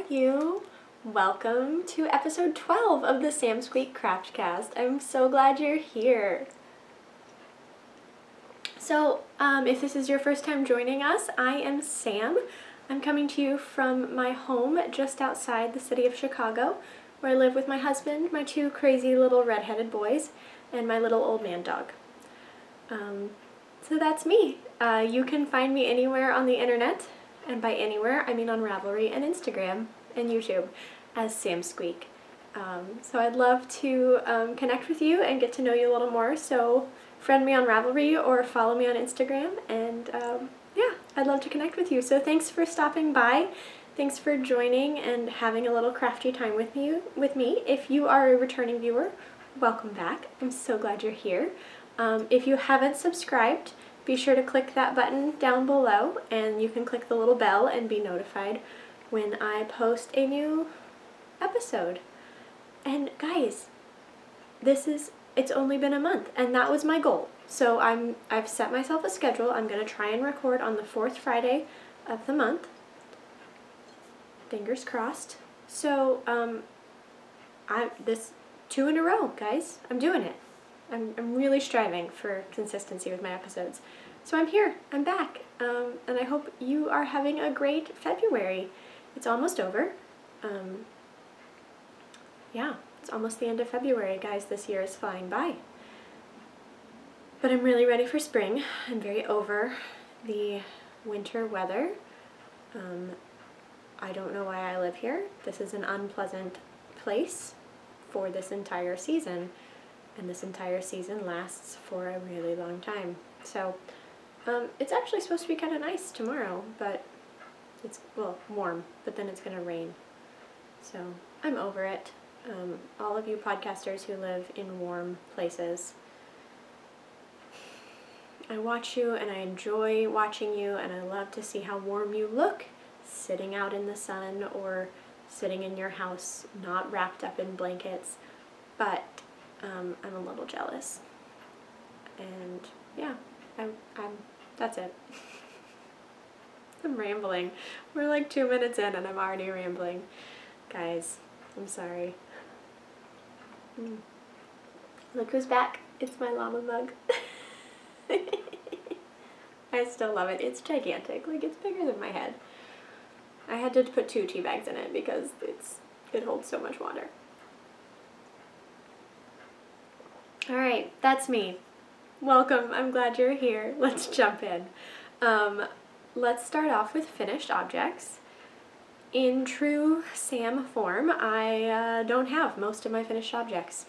you? Welcome to episode 12 of the Samsqueak Craftcast. I'm so glad you're here. So, if this is your first time joining us, I am Sam. I'm coming to you from my home just outside the city of Chicago, where I live with my husband, my two crazy little redheaded boys, and my little old man dog. So that's me. You can find me anywhere on the internet, and by anywhere I mean on Ravelry and Instagram and YouTube as Samsqueak. So I'd love to connect with you and get to know you a little more, so friend me on Ravelry or follow me on Instagram, and yeah, I'd love to connect with you. So thanks for stopping by. Thanks for joining and having a little crafty time with me. If you are a returning viewer, welcome back. I'm so glad you're here. If you haven't subscribed, be sure to click that button down below, and you can click the little bell and be notified when I post a new episode. And guys, it's only been a month, and that was my goal. So I've set myself a schedule. I'm going to try and record on the fourth Friday of the month. Fingers crossed. So this 2 in a row, guys. I'm doing it. I'm really striving for consistency with my episodes. So I'm here, I'm back, and I hope you are having a great February. It's almost over. Yeah, it's almost the end of February, guys. This year is flying by. But I'm really ready for spring. I'm very over the winter weather. I don't know why I live here. This is an unpleasant place for this entire season. And this entire season lasts for a really long time. So, it's actually supposed to be kind of nice tomorrow, but it's, well, warm, but then it's going to rain. So, I'm over it. All of you podcasters who live in warm places, I watch you and I enjoy watching you, and I love to see how warm you look sitting out in the sun or sitting in your house not wrapped up in blankets, but I'm a little jealous, and yeah, that's it. I'm rambling. We're like 2 minutes in and I'm already rambling. Guys, I'm sorry. Look who's back. It's my llama mug. I still love it. It's gigantic. Like, it's bigger than my head. I had to put 2 tea bags in it because it holds so much water. Alright, that's me. Welcome, I'm glad you're here. Let's jump in. Let's start off with finished objects. In true Sam form, I don't have most of my finished objects.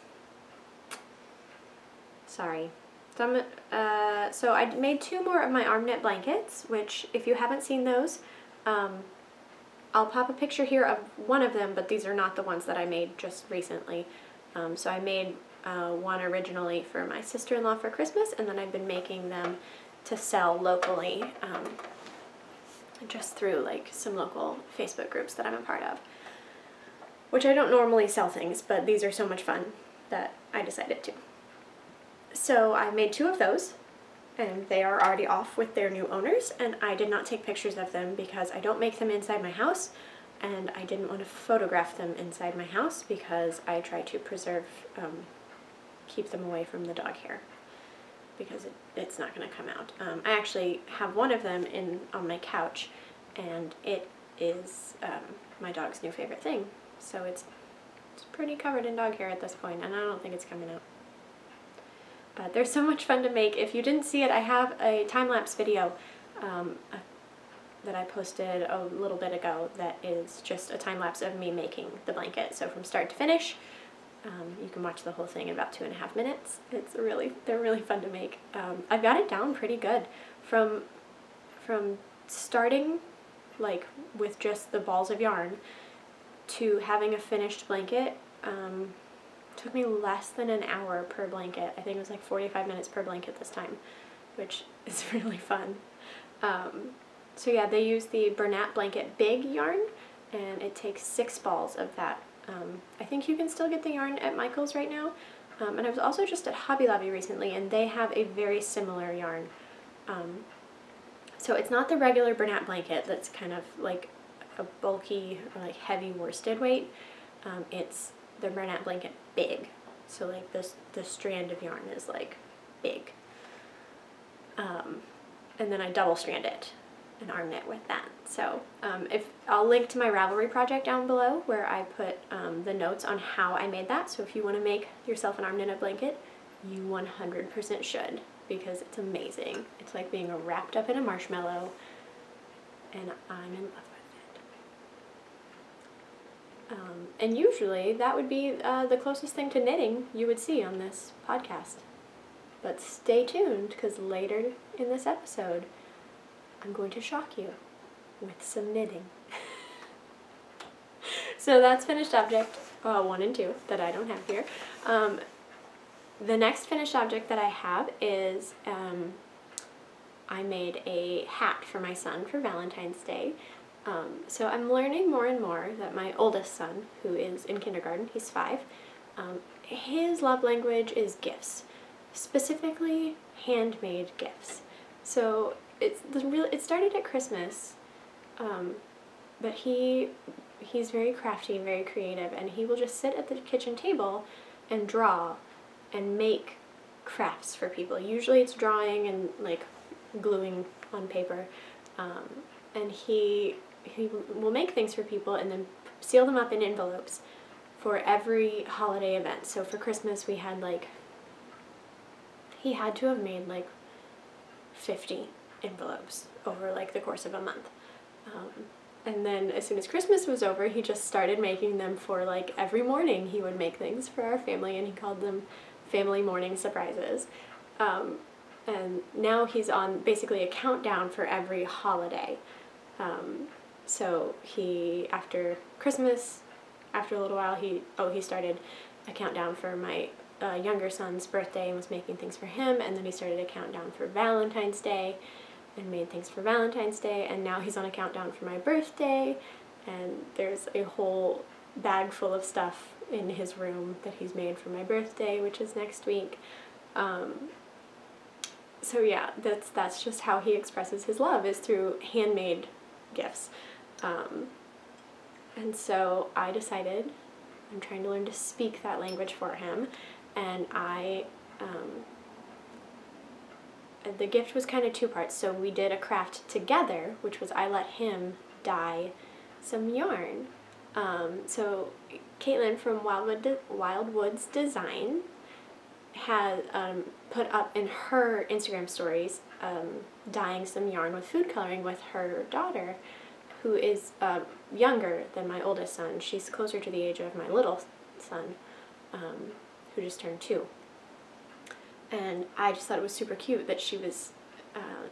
Sorry. So I made 2 more of my arm knit blankets, which if you haven't seen those, I'll pop a picture here of one of them, but these are not the ones that I made just recently. So I made one originally for my sister-in-law for Christmas, and then I've been making them to sell locally, just through like some local Facebook groups that I'm a part of, which I don't normally sell things, but these are so much fun that I decided to. So I made 2 of those, and they are already off with their new owners, and I did not take pictures of them because I don't make them inside my house, and I didn't want to photograph them inside my house because I try to preserve, keep them away from the dog hair, because it's not going to come out. I actually have one of them on my couch, and it is my dog's new favorite thing, so it's pretty covered in dog hair at this point, and I don't think it's coming out. But they're so much fun to make. If you didn't see it, I have a time-lapse video that I posted a little bit ago that is just a time-lapse of me making the blanket. So from start to finish, you can watch the whole thing in about 2.5 minutes. They're really fun to make. I've got it down pretty good. From starting like with just the balls of yarn to having a finished blanket, took me less than an hour per blanket. I think it was like 45 minutes per blanket this time, which is really fun. So yeah, they use the Bernat Blanket Big yarn, and it takes 6 balls of that. I think you can still get the yarn at Michael's right now. And I was also just at Hobby Lobby recently, and they have a very similar yarn. So it's not the regular Bernat blanket that's kind of like a bulky or like heavy worsted weight. It's the burnout blanket big, so like the strand of yarn is like big. And then I double strand it and arm knit with that. So if I'll link to my Ravelry project down below where I put the notes on how I made that. So if you want to make yourself an arm knitted blanket, you 100% should, because it's amazing. It's like being wrapped up in a marshmallow, and I'm in love with it. And usually that would be the closest thing to knitting you would see on this podcast. But stay tuned, because later in this episode, I'm going to shock you with some knitting. So that's finished object 1 and 2 that I don't have here. The next finished object that I have is I made a hat for my son for Valentine's Day. So I'm learning more and more that my oldest son, who is in kindergarten, he's 5, his love language is gifts, specifically handmade gifts. So it started at Christmas, but he's very crafty, very creative, and he will just sit at the kitchen table and draw and make crafts for people. Usually it's drawing and like gluing on paper, and he will make things for people and then seal them up in envelopes for every holiday event. So for Christmas we had he had to have made like 50 envelopes over like the course of a month. And then as soon as Christmas was over, he just started making them for like every morning. He would make things for our family, and he called them family morning surprises. And now he's on basically a countdown for every holiday. So after Christmas, after a little while, he started a countdown for my younger son's birthday and was making things for him, and then he started a countdown for Valentine's Day and made things for Valentine's Day, and now he's on a countdown for my birthday, and there's a whole bag full of stuff in his room that he's made for my birthday, which is next week. So yeah, that's just how he expresses his love, is through handmade gifts. And so I decided I'm trying to learn to speak that language for him, and the gift was kind of 2 parts. So we did a craft together, which was I let him dye some yarn. So Caitlin from Wildwoods Design had put up in her Instagram stories dyeing some yarn with food coloring with her daughter, who is younger than my oldest son. She's closer to the age of my little son, who just turned 2. And I just thought it was super cute that she was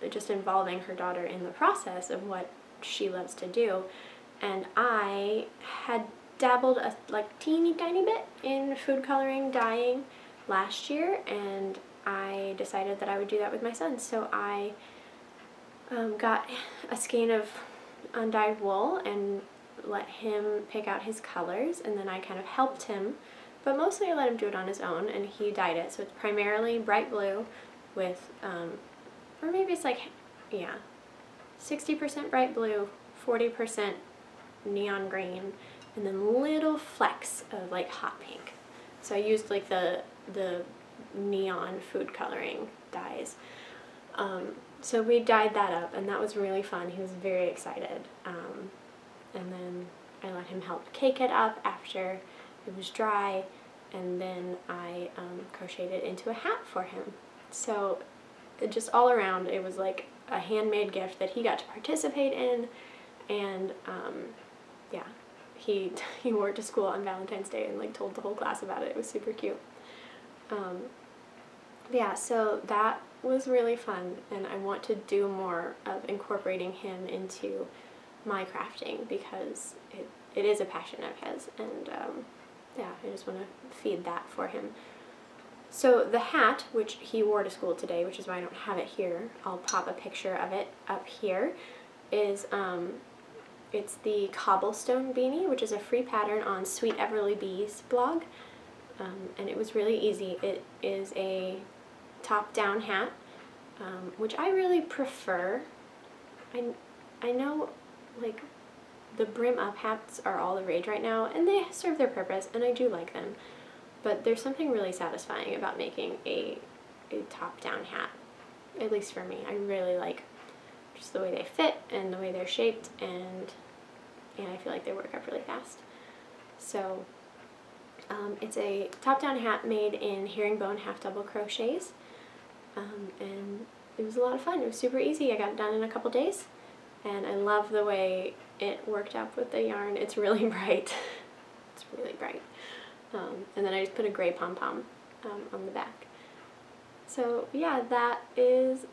just involving her daughter in the process of what she loves to do. And I had dabbled a teeny tiny bit in food coloring dyeing last year, and I decided that I would do that with my son. So I got a skein of undyed wool and let him pick out his colors, and then I kind of helped him, but mostly I let him do it on his own, and he dyed it. So it's primarily bright blue with, or maybe it's 60% bright blue, 40% neon green, and then little flecks of like hot pink. So I used like the neon food coloring dyes. So we dyed that up, and that was really fun. He was very excited. And then I let him help cake it up after it was dry, and then I crocheted it into a hat for him. So just all around, it was like a handmade gift that he got to participate in, and yeah, he wore it to school on Valentine's Day and like told the whole class about it. It was super cute. Yeah, so that was really fun, and I want to do more of incorporating him into my crafting, because it is a passion of his, and yeah, I just want to feed that for him. So the hat, which he wore to school today, which is why I don't have it here, I'll pop a picture of it up here, is it's the Cobblestone Beanie, which is a free pattern on Sweet Everly Bee's blog, and it was really easy. It is a top-down hat, which I really prefer. I know, like, the brim up hats are all the rage right now, and they serve their purpose, and I do like them. But there's something really satisfying about making a top-down hat, at least for me. I really like just the way they fit and the way they're shaped, and I feel like they work up really fast. So it's a top-down hat made in herringbone half double crochets, and it was a lot of fun. It was super easy. I got it done in a couple days, and I love the way it worked up with the yarn. It's really bright. It's really bright. And then I just put a gray pom-pom on the back. So yeah, that is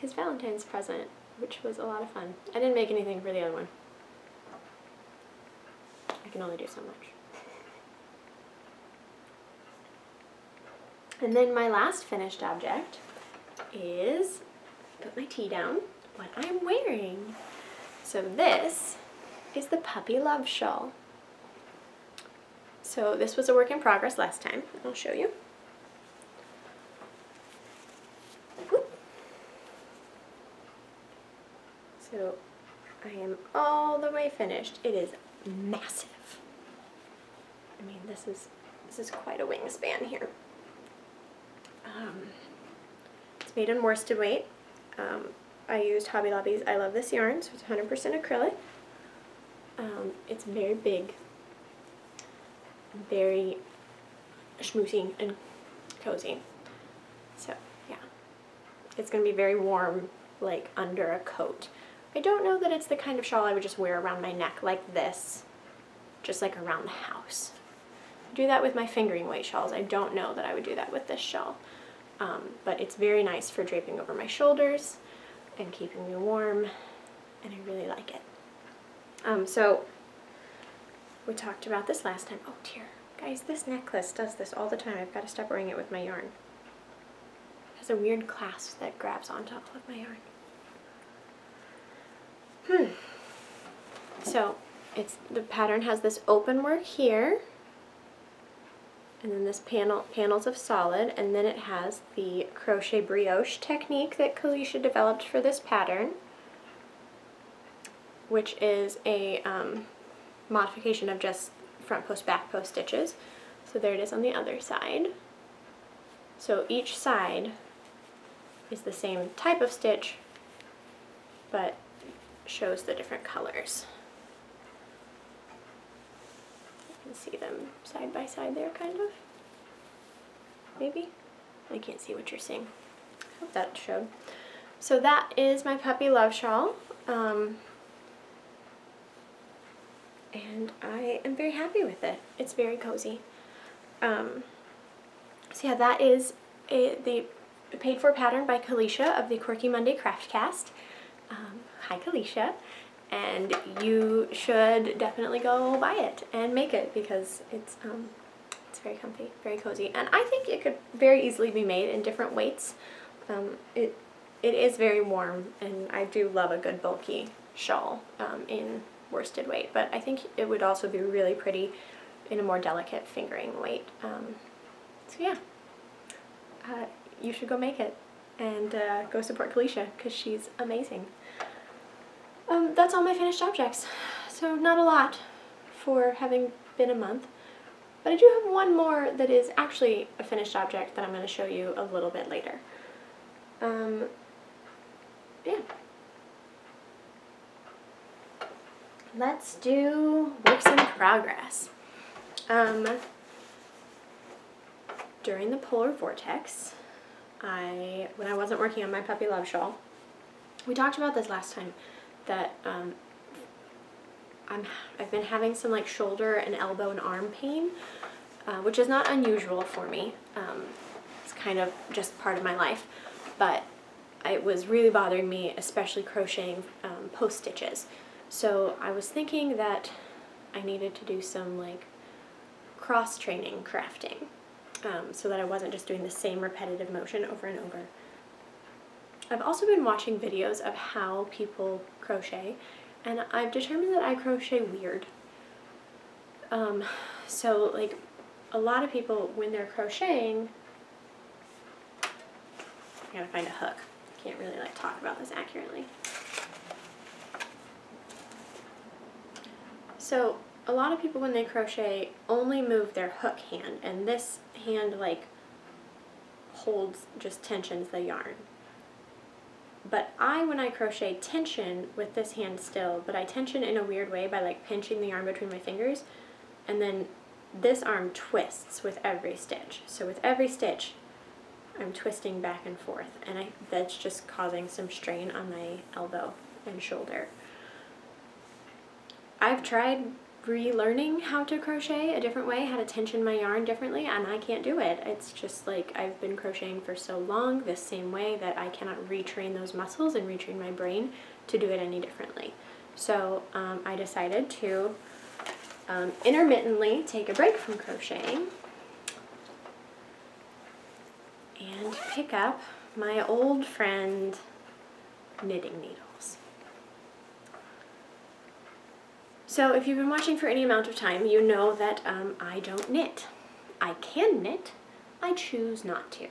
his Valentine's present, which was a lot of fun. I didn't make anything for the other one. I can only do so much. And then my last finished object is, put my tea down, what I'm wearing. So this is the Puppy Love Shawl. So this was a work in progress last time. I'll show you. Whoop. So I am all the way finished. It is massive. I mean, this is quite a wingspan here. It's made in worsted weight. I used Hobby Lobby's I Love This yarn, so it's 100% acrylic. It's very big, very schmoosy and cozy. So yeah, it's going to be very warm, like under a coat. I don't know that it's the kind of shawl I would just wear around my neck like this, just like around the house. I do that with my fingering weight shawls. I don't know that I would do that with this shawl. But it's very nice for draping over my shoulders and keeping me warm, and I really like it. So we talked about this last time. Oh dear, guys, this necklace does this all the time. I've got to stop wearing it with my yarn. It has a weird clasp that grabs onto all of my yarn. So the pattern has this open work here, and then this panels of solid, and then it has the crochet brioche technique that Kalisha developed for this pattern, which is a modification of just front post, back post stitches. So there it is on the other side. So each side is the same type of stitch, but shows the different colors. See them side by side there, kind of. Maybe? I can't see what you're seeing. I hope that showed. So that is my Puppy Love Shawl. And I am very happy with it. It's very cozy. So yeah, that is the paid for pattern by Kalisha of the Quirky Monday Craftcast. Hi Kalisha. And you should definitely go buy it and make it, because it's very comfy, very cozy, and I think it could very easily be made in different weights. It is very warm, and I do love a good bulky shawl in worsted weight, but I think it would also be really pretty in a more delicate fingering weight. So yeah, you should go make it and go support Kalisha, because she's amazing. That's all my finished objects, so not a lot for having been a month, but I do have one more that is actually a finished object that I'm going to show you a little bit later. Yeah. Let's do works in progress. During the polar vortex, when I wasn't working on my Puppy Love Shawl, we talked about this last time, that I've been having some like shoulder and elbow and arm pain, which is not unusual for me. It's kind of just part of my life, but it was really bothering me, especially crocheting post stitches. So I was thinking that I needed to do some like cross training crafting, so that I wasn't just doing the same repetitive motion over and over. I've also been watching videos of how people crochet, and I've determined that I crochet weird. So like a lot of people, when they're crocheting, I gotta find a hook. Can't really like talk about this accurately. So a lot of people when they crochet only move their hook hand, and this hand like holds, just tensions the yarn. But when I crochet, tension with this hand still, but I tension in a weird way by like pinching the yarn between my fingers, and then this arm twists with every stitch. So with every stitch, I'm twisting back and forth, and that's just causing some strain on my elbow and shoulder. I've tried relearning how to crochet a different way, how to tension my yarn differently, and I can't do it. It's just like I've been crocheting for so long this same way that I cannot retrain those muscles and retrain my brain to do it any differently. So I decided to intermittently take a break from crocheting and pick up my old friend knitting needles. So if you've been watching for any amount of time, you know that I don't knit. I can knit, I choose not to.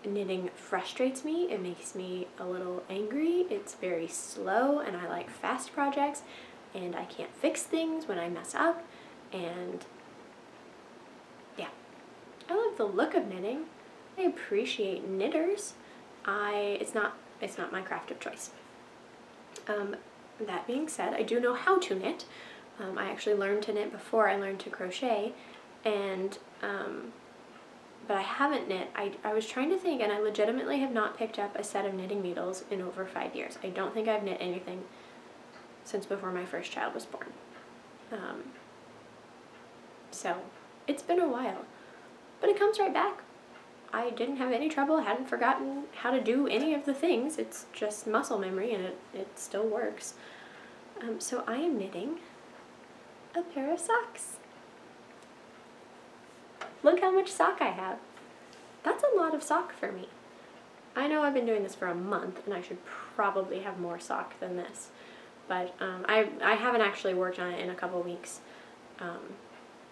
Knitting frustrates me, it makes me a little angry, it's very slow, and I like fast projects, and I can't fix things when I mess up, and yeah. I love the look of knitting. I appreciate knitters. It's not my craft of choice. That being said, I do know how to knit. I actually learned to knit before I learned to crochet, and but I haven't knit. I was trying to think, and I legitimately have not picked up a set of knitting needles in over 5 years. I don't think I've knit anything since before my first child was born. So it's been a while, but it comes right back. I didn't have any trouble, hadn't forgotten how to do any of the things. It's just muscle memory, and it still works. So I am knitting a pair of socks. Look how much sock I have. That's a lot of sock for me. I know I've been doing this for a month, and I should probably have more sock than this. But I haven't actually worked on it in a couple weeks.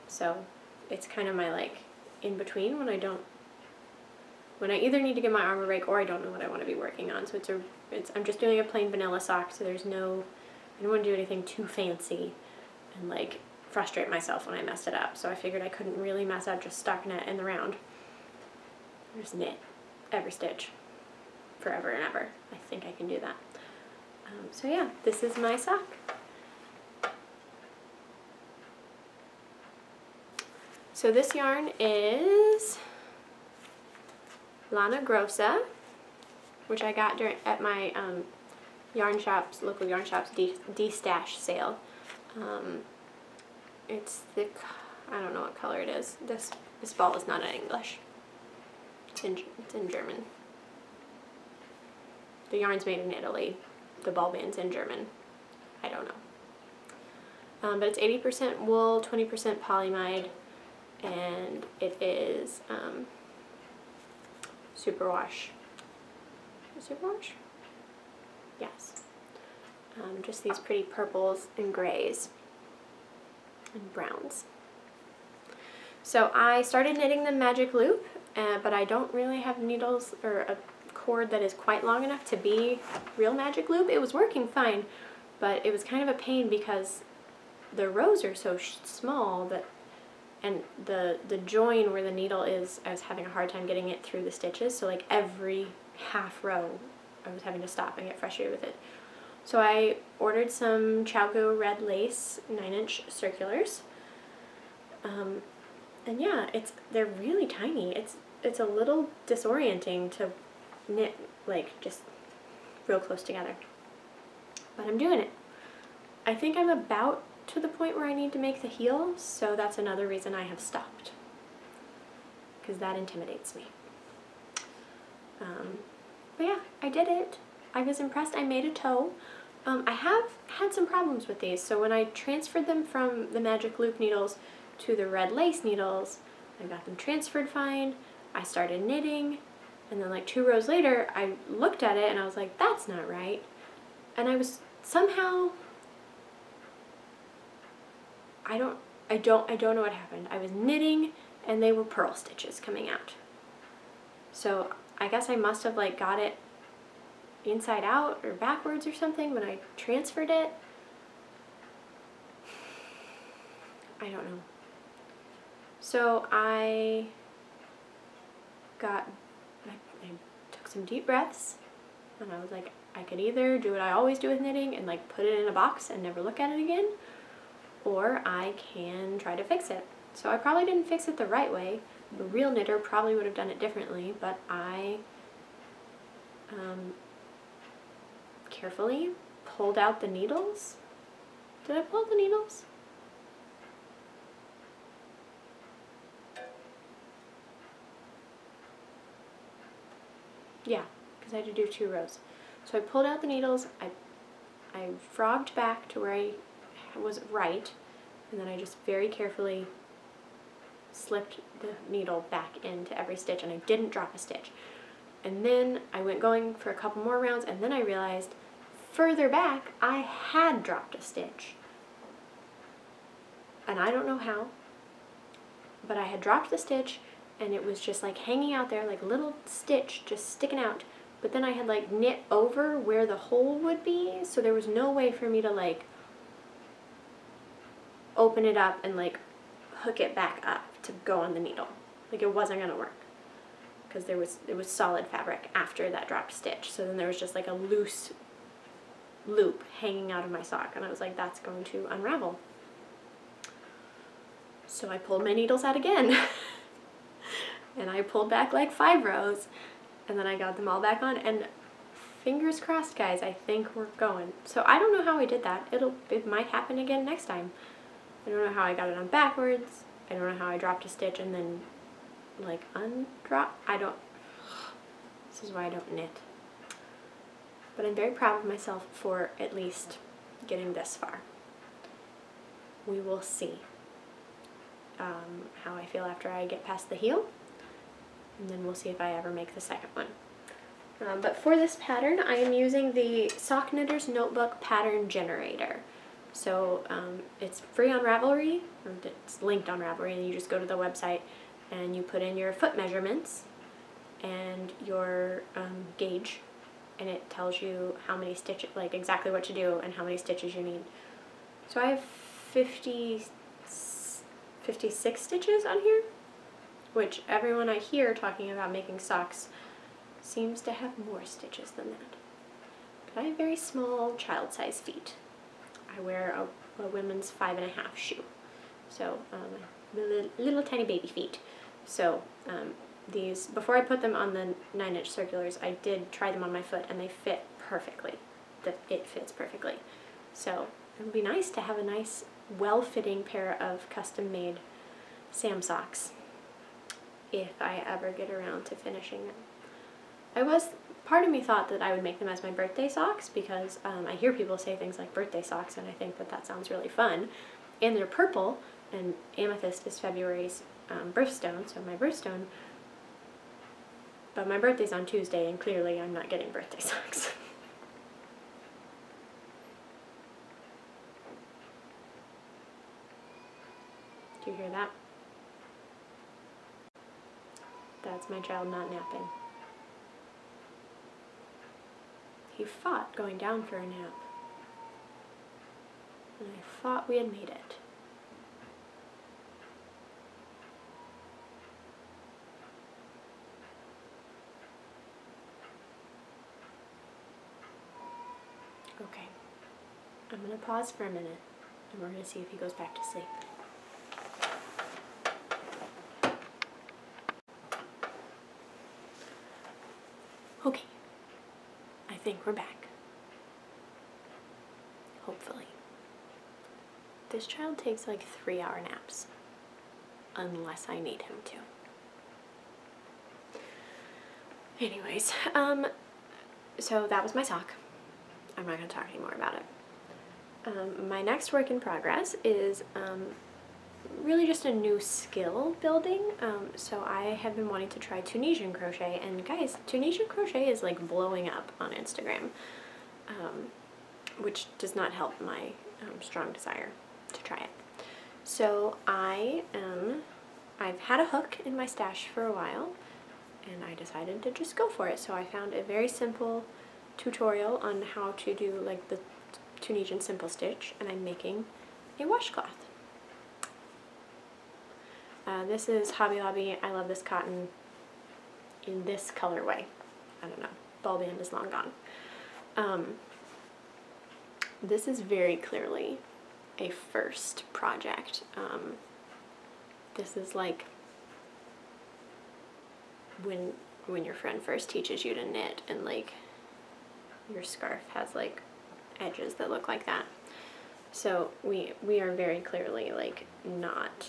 So it's kind of my like in between when I either need to give my arm a break or I don't know what I want to be working on. So I'm just doing a plain vanilla sock, so I don't want to do anything too fancy and like frustrate myself when I messed it up. So I figured I couldn't really mess up just stocking it in the round. Just knit every stitch forever and ever. I think I can do that. So yeah, this is my sock. So this yarn is Lana Grossa, which I got at my local yarn shops de-stash sale. It's thick. I don't know what color it is. This ball is not in English. It's in German. The yarn's made in Italy. The ball band's in German. I don't know. But it's 80% wool, 20% polyamide, and it is superwash. Superwash? Yes. Just these pretty purples and grays and browns. So I started knitting the magic loop, but I don't really have needles or a cord that is quite long enough to be real magic loop. It was working fine, but it was kind of a pain because the rows are so small and the join where the needle is, I was having a hard time getting it through the stitches. So like every half row I was having to stop and get frustrated with it. So I ordered some Chalco red lace 9-inch circulars. And yeah, they're really tiny. It's a little disorienting to knit like just real close together. But I'm doing it. I think I'm about to the point where I need to make the heel, so that's another reason I have stopped, because that intimidates me. But yeah, I did it. I was impressed. I made a toe. I have had some problems with these, so when I transferred them from the magic loop needles to the red lace needles, I got them transferred fine. I started knitting, and then like 2 rows later, I looked at it and I was like, that's not right. And I was somehow, I don't know what happened. I was knitting and they were purl stitches coming out. So I guess I must have like got it inside out or backwards or something when I transferred it. I don't know. So I took some deep breaths, and I was like, I could either do what I always do with knitting and like put it in a box and never look at it again, or I can try to fix it. So I probably didn't fix it the right way. A real knitter probably would have done it differently, but I carefully pulled out the needles. Did I pull the needles? Yeah, because I had to do 2 rows. So I pulled out the needles, I frogged back to where I was right, and then I just very carefully slipped the needle back into every stitch, and I didn't drop a stitch. And then I went going for a couple more rounds, and then I realized further back I had dropped a stitch. And I don't know how, but I had dropped the stitch, and it was just like hanging out there, like a little stitch just sticking out. But then I had like knit over where the hole would be, so there was no way for me to like open it up and like hook it back up to go on the needle. Like it wasn't gonna work because it was solid fabric after that dropped stitch. So then there was just like a loose loop hanging out of my sock, and I was like, that's going to unravel. So I pulled my needles out again and I pulled back like 5 rows, and then I got them all back on, and fingers crossed, guys, I think we're going. So I don't know how I did that. It might happen again next time. I don't know how I got it on backwards. I don't know how I dropped a stitch and then like undrop. This is why I don't knit. But I'm very proud of myself for at least getting this far. We will see how I feel after I get past the heel, and then we'll see if I ever make the second one. But for this pattern, I am using the Sock Knitter's Notebook Pattern Generator. So it's free on Ravelry, or it's linked on Ravelry, and you just go to the website and you put in your foot measurements and your gauge, and it tells you how many stitches, like exactly what to do and how many stitches you need. So I have 56 stitches on here, which everyone I hear talking about making socks seems to have more stitches than that. But I have very small child-sized feet. I wear a women's 5.5 shoe, so little tiny baby feet. So these, before I put them on the 9-inch circulars, I did try them on my foot, and they fit perfectly. It fits perfectly. So it would be nice to have a nice, well-fitting pair of custom-made Sam socks if I ever get around to finishing them. Part of me thought that I would make them as my birthday socks, because I hear people say things like birthday socks, and I think that sounds really fun. And they're purple, and amethyst is February's birthstone, so my birthstone. But my birthday's on Tuesday, and clearly I'm not getting birthday socks. Do you hear that? That's my child not napping. He fought going down for a nap, and I thought we had made it. Okay, I'm going to pause for a minute, and we're going to see if he goes back to sleep. Okay, I think we're back. Hopefully. This child takes like 3-hour naps, unless I need him to. Anyways, so that was my sock. I'm not going to talk anymore about it. My next work in progress is really just a new skill building. So I have been wanting to try Tunisian crochet, and guys, Tunisian crochet is like blowing up on Instagram, which does not help my strong desire to try it. So I've had a hook in my stash for a while, and I decided to just go for it. So I found a very simple tutorial on how to do like the Tunisian simple stitch, and I'm making a washcloth. This is Hobby Lobby. I love this cotton in this colorway. I don't know. Ball band is long gone. This is very clearly a first project. This is like when your friend first teaches you to knit and like your scarf has like edges that look like that. So we are very clearly like not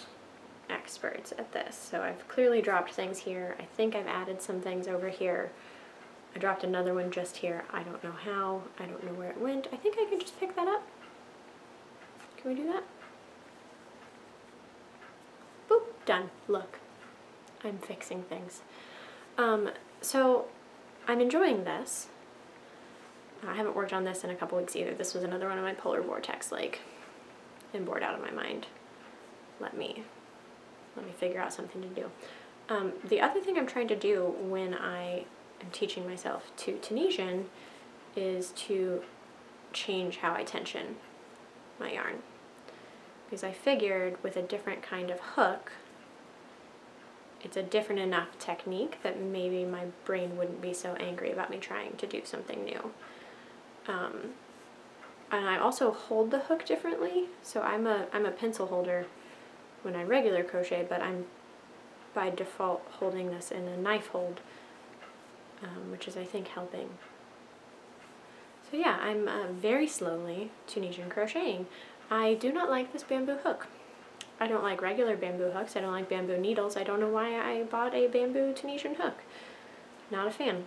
experts at this. So I've clearly dropped things here. I think I've added some things over here. I dropped another one just here. I don't know how. I don't know where it went. I think I can just pick that up. Can we do that? Boop, done. Look, I'm fixing things. So I'm enjoying this. I haven't worked on this in a couple weeks either. This was another one of my polar vortex, like, and bored out of my mind. Let me figure out something to do. The other thing I'm trying to do when I am teaching myself to Tunisian is to change how I tension my yarn. Because I figured with a different kind of hook, it's a different enough technique that maybe my brain wouldn't be so angry about me trying to do something new. And I also hold the hook differently. So I'm a pencil holder when I regular crochet, but I'm by default holding this in a knife hold, which is I think helping. So yeah, I'm very slowly Tunisian crocheting. I do not like this bamboo hook. I don't like regular bamboo hooks. I don't like bamboo needles. I don't know why I bought a bamboo Tunisian hook. Not a fan.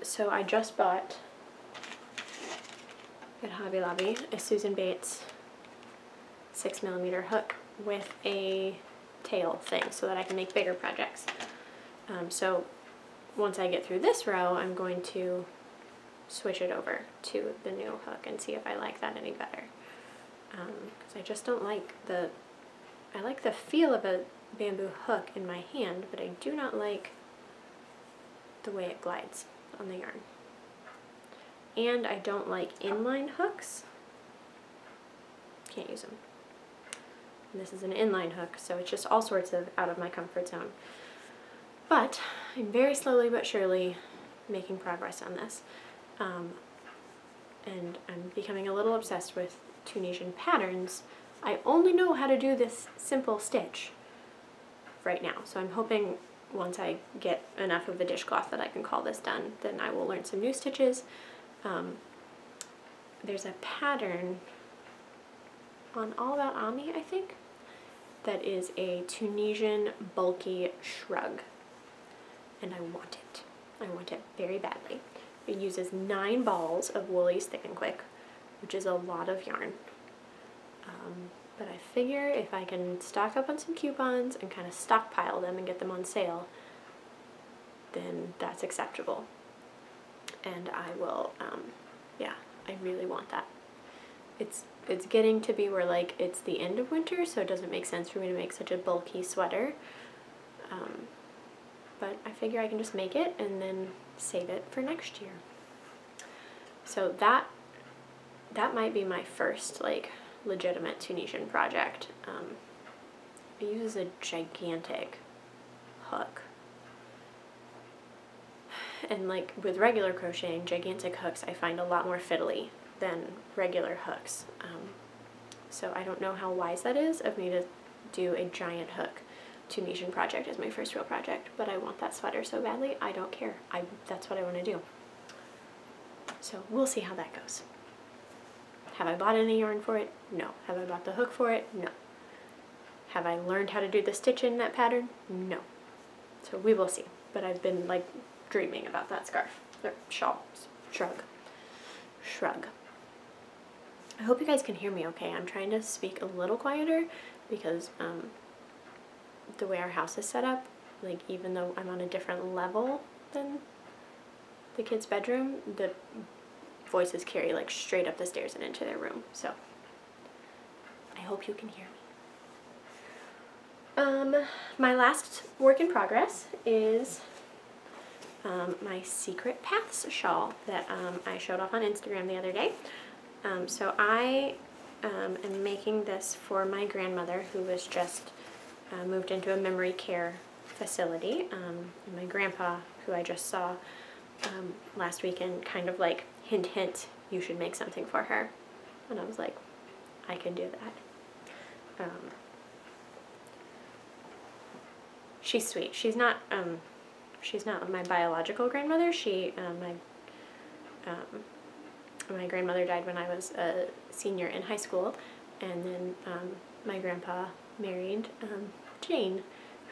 So I just bought at Hobby Lobby a Susan Bates 6mm hook with a tail thing so that I can make bigger projects. So once I get through this row, I'm going to switch it over to the new hook and see if I like that any better. Because I just don't like I like the feel of a bamboo hook in my hand, but I do not like the way it glides on the yarn. And I don't like inline hooks. Can't use them. And this is an inline hook, so it's just all sorts of out of my comfort zone. But I'm very slowly but surely making progress on this. And I'm becoming a little obsessed with Tunisian patterns. I only know how to do this simple stitch right now, so I'm hoping once I get enough of the dishcloth that I can call this done, then I will learn some new stitches. There's a pattern on All About Ami, I think, that is a Tunisian bulky shrug, and I want it. I want it very badly. It uses 9 balls of Woolies Thick and Quick, which is a lot of yarn. But I figure if I can stock up on some coupons and kind of stockpile them and get them on sale, then that's acceptable. And I will, yeah, I really want that. It's getting to be where like it's the end of winter, so it doesn't make sense for me to make such a bulky sweater. But I figure I can just make it and then save it for next year. So that might be my first like legitimate Tunisian project. It uses a gigantic hook. And like with regular crocheting, gigantic hooks I find a lot more fiddly than regular hooks. So I don't know how wise that is of me to do a giant hook Tunisian project as my first real project, but I want that sweater so badly, I don't care. That's what I want to do. So we'll see how that goes. Have I bought any yarn for it? No. Have I bought the hook for it? No. Have I learned how to do the stitch in that pattern? No. So we will see. But I've been like dreaming about that scarf, or shawl, shrug. I hope you guys can hear me okay. I'm trying to speak a little quieter because the way our house is set up, like even though I'm on a different level than the kids' bedroom, the voices carry like straight up the stairs and into their room. So I hope you can hear me. My last work in progress is my Secret Paths shawl that I showed off on Instagram the other day. So I am making this for my grandmother, who was just moved into a memory care facility. My grandpa, who I just saw last weekend, kind of like, hint, hint, you should make something for her. And I was like, I can do that. She's sweet. She's not my biological grandmother. My grandmother died when I was a senior in high school, and then my grandpa married Jane,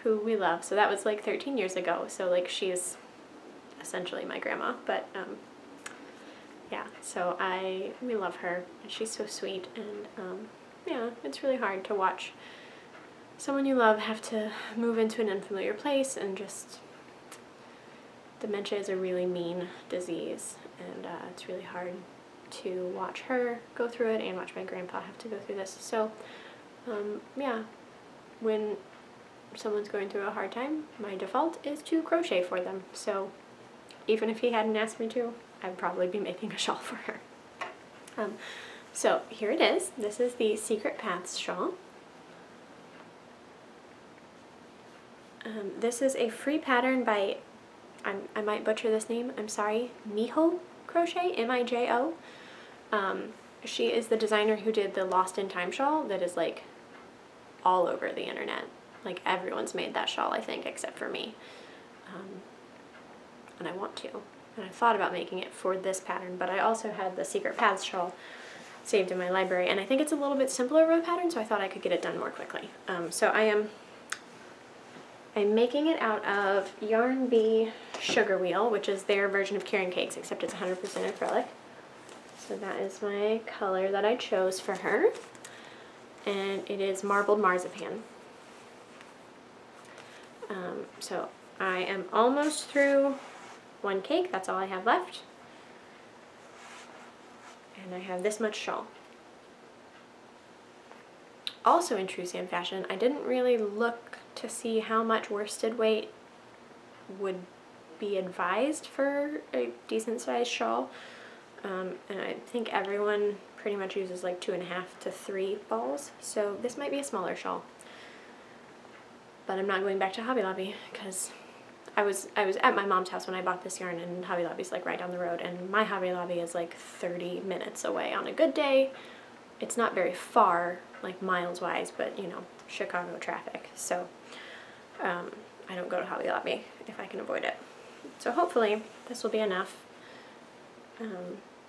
who we love. So that was like 13 years ago. So like she's essentially my grandma, but yeah. So we love her. She's so sweet, and yeah, it's really hard to watch someone you love have to move into an unfamiliar place, and just dementia is a really mean disease, and it's really hard to watch her go through it and watch my grandpa have to go through this. So yeah, when someone's going through a hard time, my default is to crochet for them. So even if he hadn't asked me to, I'd probably be making a shawl for her. So here it is. This is the Secret Paths shawl. This is a free pattern by, I might butcher this name, I'm sorry, Mijo Crochet, M-I-J-O. She is the designer who did the Lost in Time shawl that is like all over the internet. Like everyone's made that shawl, I think, except for me. And I want to. And I thought about making it for this pattern, but I also had the Secret Paths shawl saved in my library, and I think it's a little bit simpler of a pattern, so I thought I could get it done more quickly. So I'm making it out of Yarn Bee Sugar Wheel, which is their version of Caring Cakes, except it's 100% acrylic. So that is my color that I chose for her, and it is Marbled Marzipan. So I am almost through one cake, that's all I have left. And I have this much shawl. Also in true Sam fashion, I didn't really look to see how much worsted weight would be advised for a decent sized shawl. And I think everyone pretty much uses like 2.5 to 3 balls. So this might be a smaller shawl. But I'm not going back to Hobby Lobby because I was at my mom's house when I bought this yarn, and Hobby Lobby's like right down the road, and my Hobby Lobby is like 30 minutes away on a good day. It's not very far, like miles wise, but you know, Chicago traffic. So I don't go to Hobby Lobby if I can avoid it. So hopefully this will be enough. But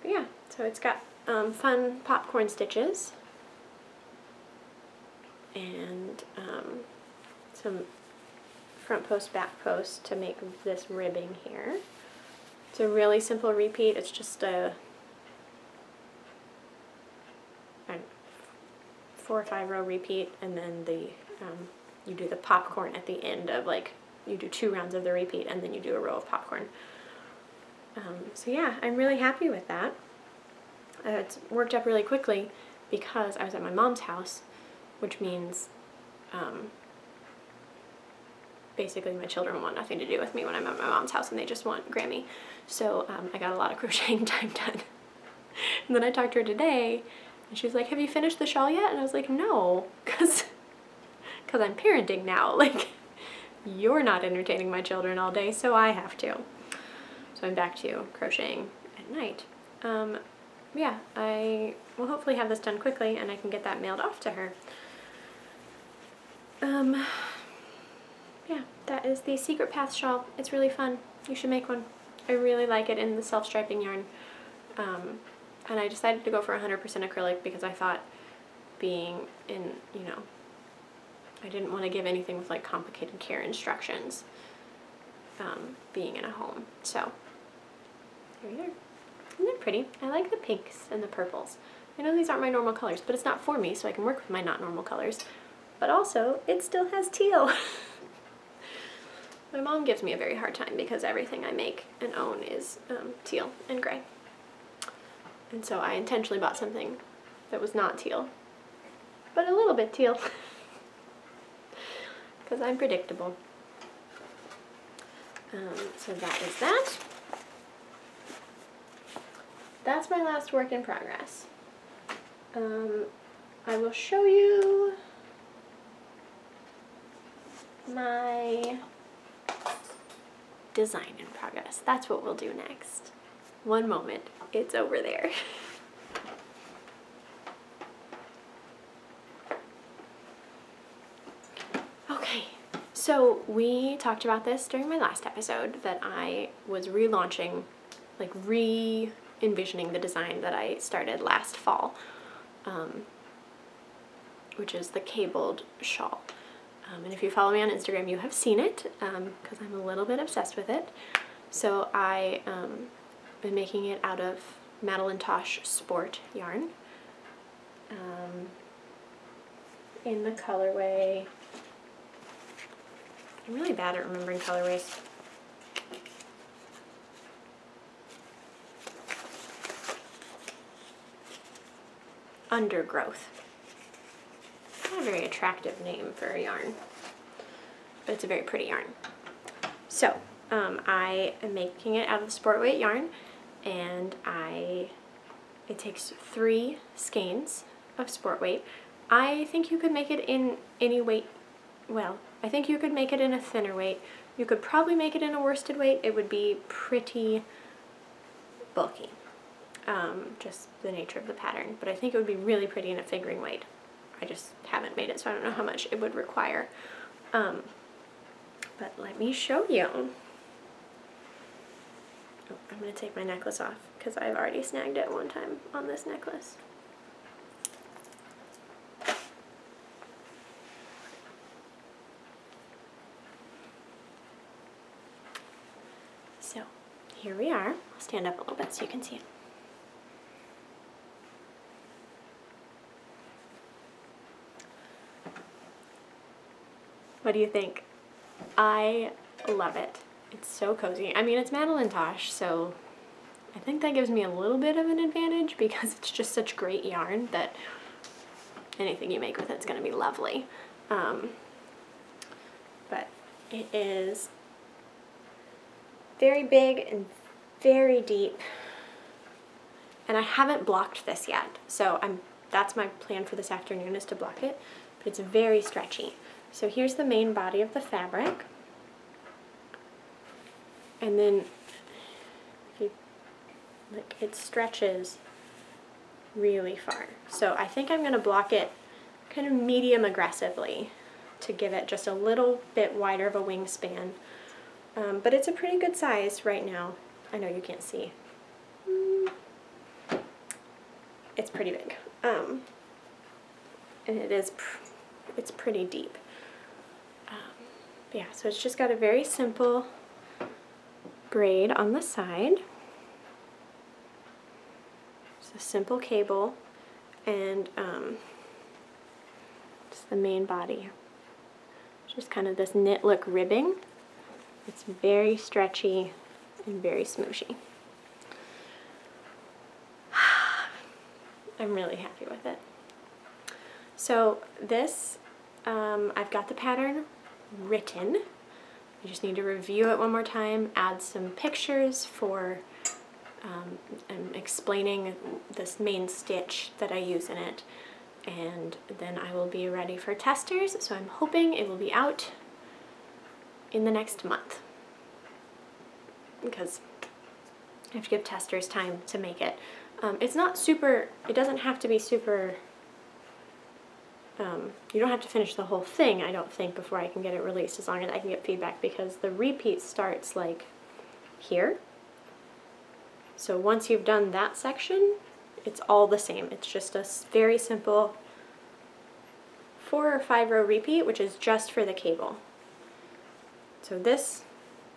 yeah, so it's got fun popcorn stitches and some front post, back post to make this ribbing here. It's a really simple repeat. It's just a 4 or 5 row repeat, and then the you do the popcorn at the end of, like, you do 2 rounds of the repeat and then you do a row of popcorn. So yeah, I'm really happy with that. It's worked up really quickly because I was at my mom's house, which means basically my children want nothing to do with me when I'm at my mom's house, and they just want Grammy. So I got a lot of crocheting time done. And then I talked to her today, and she was like, have you finished the shawl yet? And I was like, no, because I'm parenting now. Like, you're not entertaining my children all day, so I have to. So I'm back to crocheting at night. Yeah, I will hopefully have this done quickly, and I can get that mailed off to her. Yeah, that is the Secret Path shawl. It's really fun. You should make one. I really like it in the self-striping yarn. And I decided to go for 100% acrylic because I thought being in, you know, I didn't want to give anything with like complicated care instructions being in a home. So, here we are. Isn't it pretty? I like the pinks and the purples. I know these aren't my normal colors, but it's not for me, so I can work with my not normal colors. But also, it still has teal. My mom gives me a very hard time because everything I make and own is teal and gray. And so I intentionally bought something that was not teal, but a little bit teal. Because I'm predictable. So that is that. That's my last work in progress. I will show you my design in progress. That's what we'll do next. One moment, it's over there. Okay, so we talked about this during my last episode, that I was relaunching, like re-envisioning the design that I started last fall, which is the cabled shawl. And if you follow me on Instagram, you have seen it, because I'm a little bit obsessed with it. So I been making it out of Madeline Tosh Sport yarn, in the colorway. I'm really bad at remembering colorways. Undergrowth. Not a very attractive name for a yarn, but it's a very pretty yarn. So I am making it out of the sport weight yarn, and it takes 3 skeins of sport weight. I think you could make it in any weight. Well, I think you could make it in a thinner weight. You could probably make it in a worsted weight. It would be pretty bulky, just the nature of the pattern, but I think it would be really pretty in a figuring weight. I just haven't made it, so I don't know how much it would require. But let me show you. Oh, I'm going to take my necklace off because I've already snagged it one time on this necklace. So here we are. I'll stand up a little bit so you can see it. What do you think? I love it. It's so cozy. I mean, it's Madeline Tosh, so I think that gives me a little bit of an advantage because it's just such great yarn that anything you make with it's going to be lovely. But it is very big and very deep, and I haven't blocked this yet, so that's my plan for this afternoon, is to block it, but it's very stretchy. So here's the main body of the fabric, and then it stretches really far. So I think I'm going to block it kind of medium aggressively to give it just a little bit wider of a wingspan. But it's a pretty good size right now. I know you can't see. It's pretty big. And it's pretty deep. Yeah, so it's just got a very simple braid on the side. It's a simple cable, and just the main body. Just kind of this knit look ribbing. It's very stretchy and very smooshy. I'm really happy with it. So this, I've got the pattern written. I just need to review it one more time, add some pictures for explaining this main stitch that I use in it, and then I will be ready for testers. So I'm hoping it will be out in the next month, because I have to give testers time to make it. It's not super, it doesn't have to be super, you don't have to finish the whole thing, I don't think, before I can get it released, as long as I can get feedback, because the repeat starts like here. So once you've done that section, it's all the same. It's just a very simple 4 or 5 row repeat, which is just for the cable. So this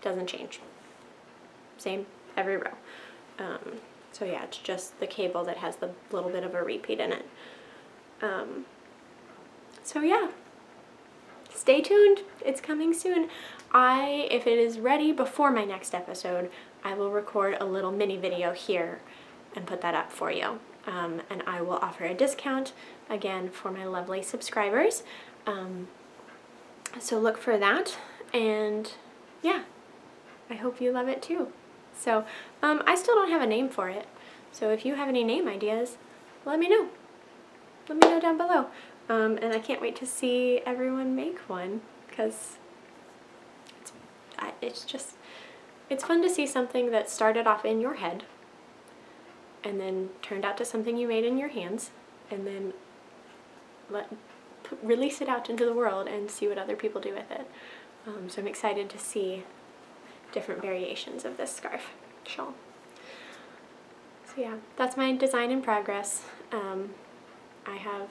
doesn't change. Same every row. So yeah, it's just the cable that has the little bit of a repeat in it. So yeah, stay tuned. It's coming soon. If it is ready before my next episode, I will record a little mini video here and put that up for you. And I will offer a discount, again, for my lovely subscribers. So look for that, and yeah, I hope you love it too. So I still don't have a name for it, so if you have any name ideas, let me know. Let me know down below. And I can't wait to see everyone make one, because it's fun to see something that started off in your head and then turned out to something you made in your hands, and then release it out into the world and see what other people do with it. So I'm excited to see different variations of this scarf shawl. So yeah, that's my design in progress. I have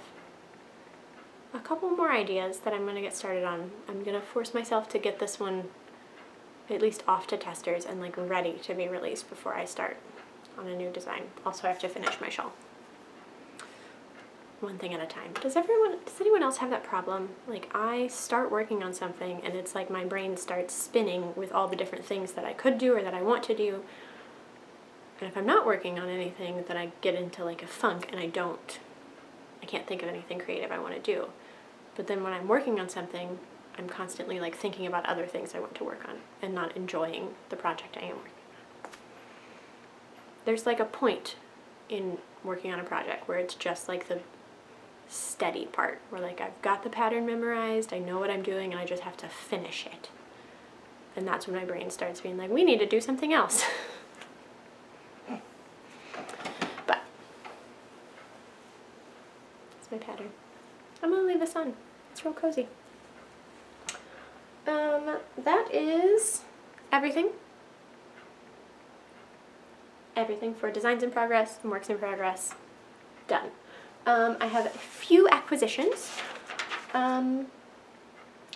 a couple more ideas that I'm going to get started on. I'm going to force myself to get this one at least off to testers and like ready to be released before I start on a new design. Also, I have to finish my shawl. One thing at a time. Does anyone else have that problem? Like, I start working on something and it's like my brain starts spinning with all the different things that I could do or that I want to do. And if I'm not working on anything, then I get into like a funk and I can't think of anything creative I want to do. But then when I'm working on something, I'm constantly like thinking about other things I want to work on and not enjoying the project I am working on. There's like a point in working on a project where it's just like the steady part, where like I've got the pattern memorized, I know what I'm doing, and I just have to finish it. And that's when my brain starts being like, we need to do something else. But that's my pattern. I'm gonna leave this on. It's real cozy. That is everything. Everything for designs in progress and works in progress. Done. I have a few acquisitions. One,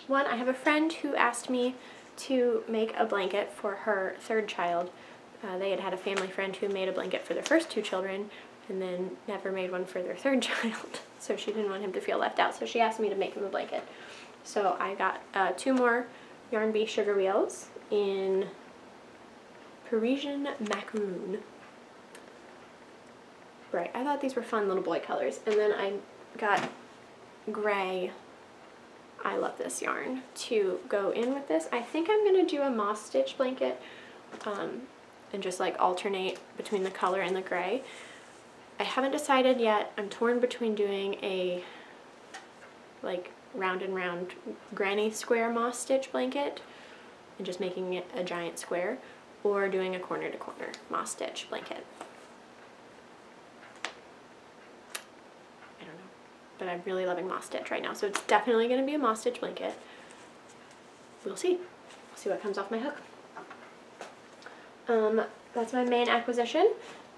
I have a friend who asked me to make a blanket for her third child. They had a family friend who made a blanket for their first two children and then never made one for their third child. So she didn't want him to feel left out, so she asked me to make him a blanket. So I got 2 more Yarn Bee sugar wheels in Parisian macaroon. Right, I thought these were fun little boy colors. And then I got gray, I love this yarn, to go in with this. I think I'm going to do a moss stitch blanket and just like alternate between the color and the gray. I haven't decided yet. I'm torn between doing a like round and round granny square moss stitch blanket and just making it a giant square, or doing a corner to corner moss stitch blanket. I don't know, but I'm really loving moss stitch right now, so it's definitely going to be a moss stitch blanket. We'll see. We'll see what comes off my hook. That's my main acquisition,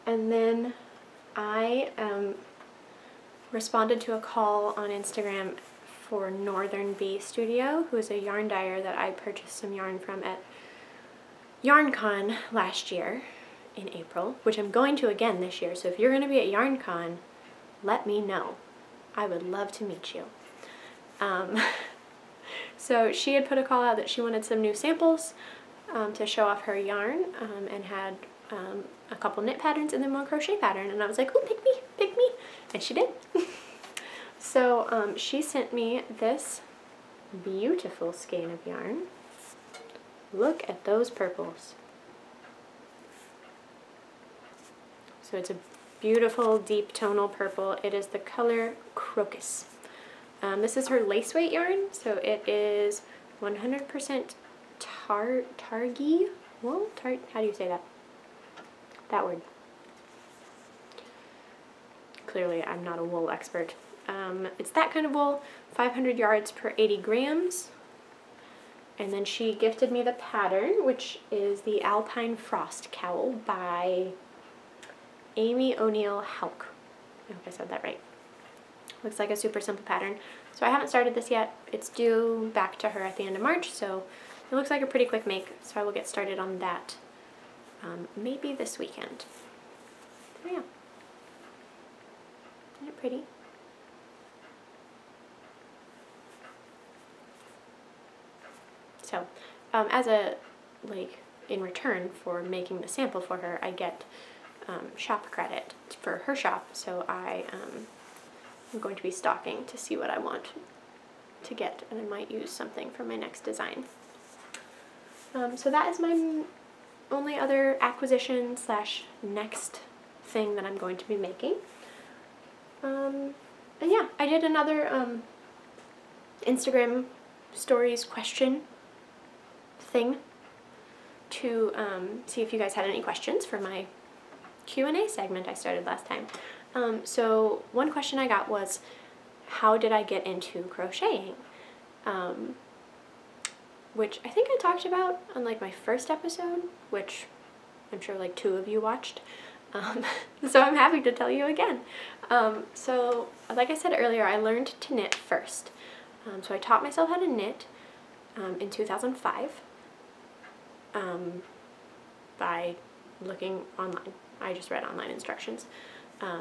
and then I responded to a call on Instagram for Northern Bee Studio, who is a yarn dyer that I purchased some yarn from at YarnCon last year in April, which I'm going to again this year. So if you're going to be at YarnCon, let me know. I would love to meet you. So she had put a call out that she wanted some new samples to show off her yarn, and had a couple knit patterns and then 1 crochet pattern, and I was like, oh, pick me, and she did. So she sent me this beautiful skein of yarn. Look at those purples. So it's a beautiful deep tonal purple. It is the color Crocus. This is her lace weight yarn, so it is 100% targi wool. How do you say that? That word. Clearly, I'm not a wool expert. It's that kind of wool, 500 yards per 80 grams. And then she gifted me the pattern, which is the Alpine Frost Cowl by Amy O'Neill Hauk. I hope I said that right. Looks like a super simple pattern. So I haven't started this yet. It's due back to her at the end of March, so it looks like a pretty quick make, so I will get started on that maybe this weekend. So yeah. Isn't it pretty? So, as a, in return for making the sample for her, I get shop credit for her shop, so I am going to be stalking to see what I want to get, and I might use something for my next design. So that is my only other acquisition slash next thing that I'm going to be making. And yeah, I did another Instagram stories question thing to see if you guys had any questions for my Q&A segment I started last time. So one question I got was, how did I get into crocheting? Which I think I talked about on like my first episode, which I'm sure like 2 of you watched. So I'm happy to tell you again. So like I said earlier, I learned to knit first. So I taught myself how to knit in 2005 by looking online. I just read online instructions. I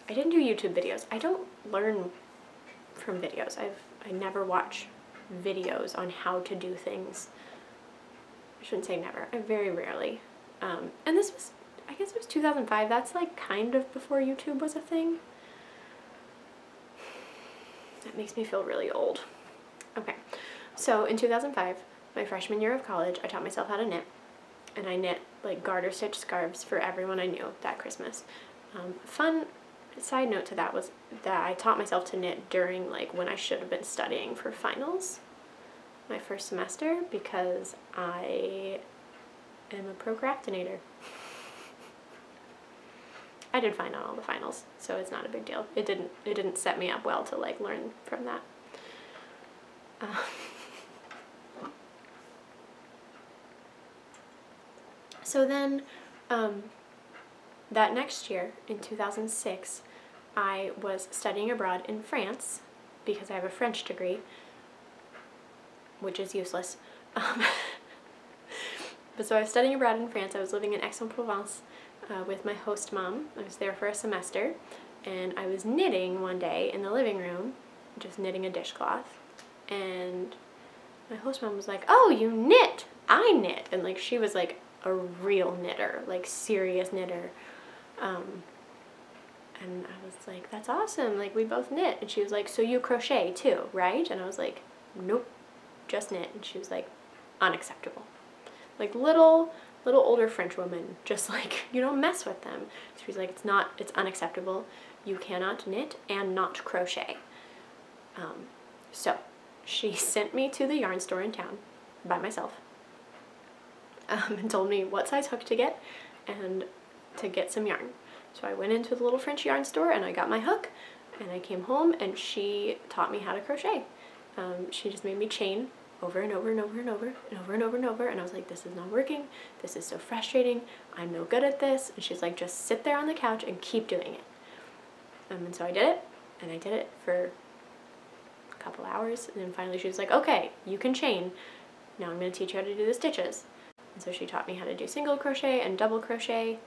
didn't do YouTube videos. I don't learn from videos. I never watch videos on how to do things. I shouldn't say never. I very rarely. And this was, I guess it was 2005. That's like kind of before YouTube was a thing. That makes me feel really old. Okay, so in 2005, my freshman year of college, I taught myself how to knit. And I knit like garter stitch scarves for everyone I knew that Christmas. Fun side note to that was that I taught myself to knit during like when I should have been studying for finals my first semester, because I am a procrastinator. I did fine on all the finals, so it's not a big deal. It didn't set me up well to like learn from that. So then, that next year, in 2006, I was studying abroad in France, because I have a French degree, which is useless. But so I was studying abroad in France. I was living in Aix-en-Provence with my host mom. I was there for a semester, and I was knitting one day in the living room, just knitting a dishcloth, and my host mom was like, "Oh, you knit! I knit!" And like she was like a real knitter, like serious knitter. And I was like, "That's awesome, like we both knit." And she was like, "So you crochet too, right?" And I was like, "Nope, just knit." And she was like, "Unacceptable." Like little older French woman, just like, you don't mess with them. So she's like, it's unacceptable. You cannot knit and not crochet. So she sent me to the yarn store in town by myself, and told me what size hook to get and to get some yarn. So I went into the little French yarn store and I got my hook, and I came home and she taught me how to crochet. She just made me chain over and over and over and over and over and over and over, and I was like, this is not working, this is so frustrating, I'm no good at this. And she's like, just sit there on the couch and keep doing it. And so I did it, and I did it for a couple hours, and then finally she was like, okay, you can chain, now I'm going to teach you how to do the stitches. And so she taught me how to do single crochet and double crochet,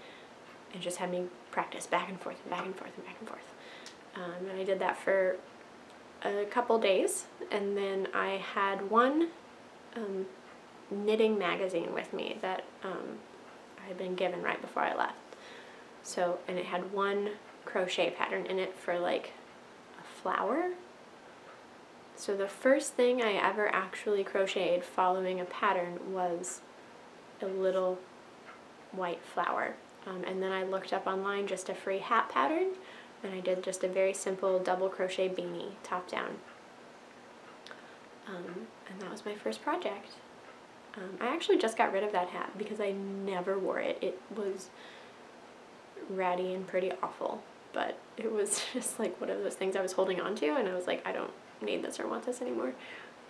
and just had me practice back and forth and back and forth and back and forth. And I did that for a couple days, and then I had one knitting magazine with me that I had been given right before I left. So, and it had one crochet pattern in it for like a flower. So the first thing I ever actually crocheted following a pattern was a little white flower. And then I looked up online just a free hat pattern, and I did just a very simple double crochet beanie, top down. And that was my first project. I actually just got rid of that hat because I never wore it. It was ratty and pretty awful, but it was just like one of those things I was holding on to, and I was like, I don't need this or want this anymore.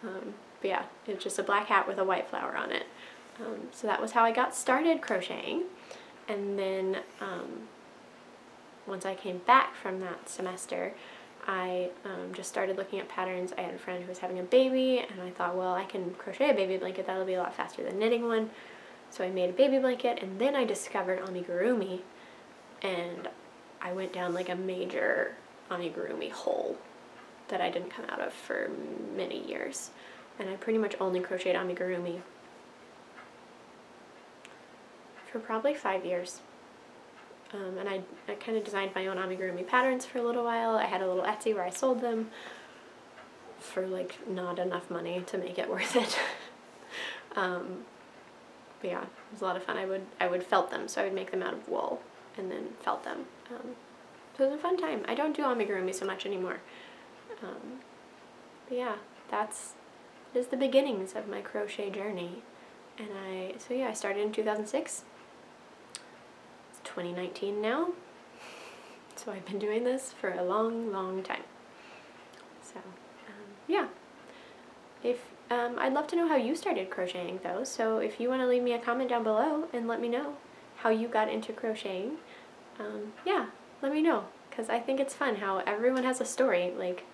But yeah, it was just a black hat with a white flower on it. So that was how I got started crocheting. And then once I came back from that semester, I just started looking at patterns. I had a friend who was having a baby, and I thought, well, I can crochet a baby blanket. That'll be a lot faster than knitting one. So I made a baby blanket, and then I discovered amigurumi, and I went down like a major amigurumi hole that I didn't come out of for many years. And I pretty much only crocheted amigurumi for probably 5 years. And I kind of designed my own amigurumi patterns for a little while. I had a little Etsy where I sold them for like not enough money to make it worth it. But yeah, it was a lot of fun. I would felt them, so I would make them out of wool and then felt them. So it was a fun time. I don't do amigurumi so much anymore. But yeah, that is the beginnings of my crochet journey. And so yeah, I started in 2006. It's 2019 now. So I've been doing this for a long, long time. So, yeah. I'd love to know how you started crocheting though, so if you want to leave me a comment down below and let me know how you got into crocheting, yeah, let me know, because I think it's fun how everyone has a story, like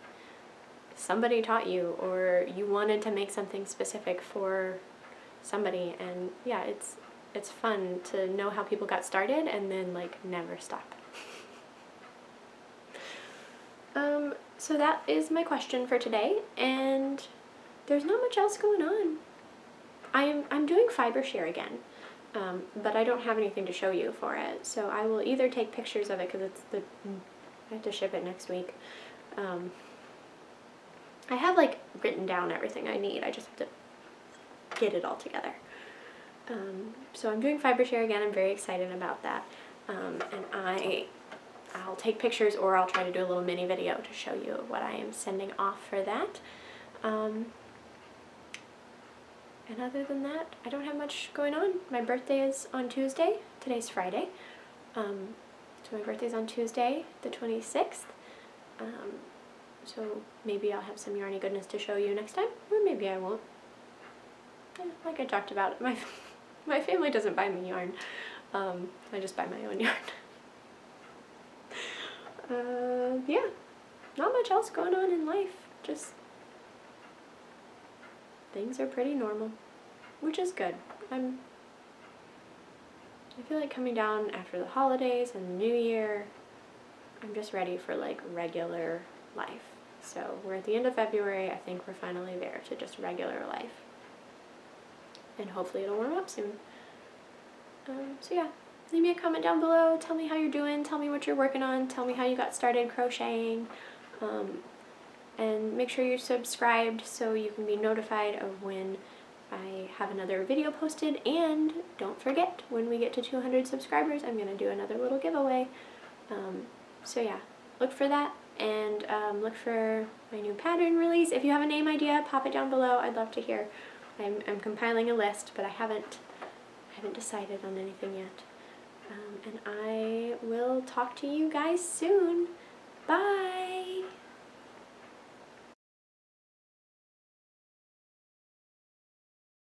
somebody taught you or you wanted to make something specific for somebody, and yeah, it's fun to know how people got started and then like never stop. So that is my question for today, and there's not much else going on. I'm doing fiber share again, but I don't have anything to show you for it, so I will either take pictures of it because I have to ship it next week. I have like written down everything I need, I just have to get it all together. So I'm doing fiber share again, I'm very excited about that, and I'll take pictures or I'll try to do a little mini video to show you what I am sending off for that. And other than that, I don't have much going on. My birthday is on Tuesday. Today's Friday. So my birthday's on Tuesday, the 26th. So maybe I'll have some yarny goodness to show you next time, or maybe I won't. Yeah, like I talked about, my family doesn't buy me yarn. I just buy my own yarn. Yeah, not much else going on in life. Just things are pretty normal, which is good. I feel like coming down after the holidays and the new year, I'm just ready for like regular life. So we're at the end of February, I think we're finally there to just regular life. And hopefully it'll warm up soon. So yeah, leave me a comment down below, tell me how you're doing, tell me what you're working on, tell me how you got started crocheting. And make sure you're subscribed so you can be notified of when I have another video posted, and don't forget, when we get to 200 subscribers, I'm going to do another little giveaway. So yeah, look for that, and look for my new pattern release. If you have a name idea, pop it down below. I'd love to hear. I'm compiling a list, but I haven't decided on anything yet. And I will talk to you guys soon. Bye!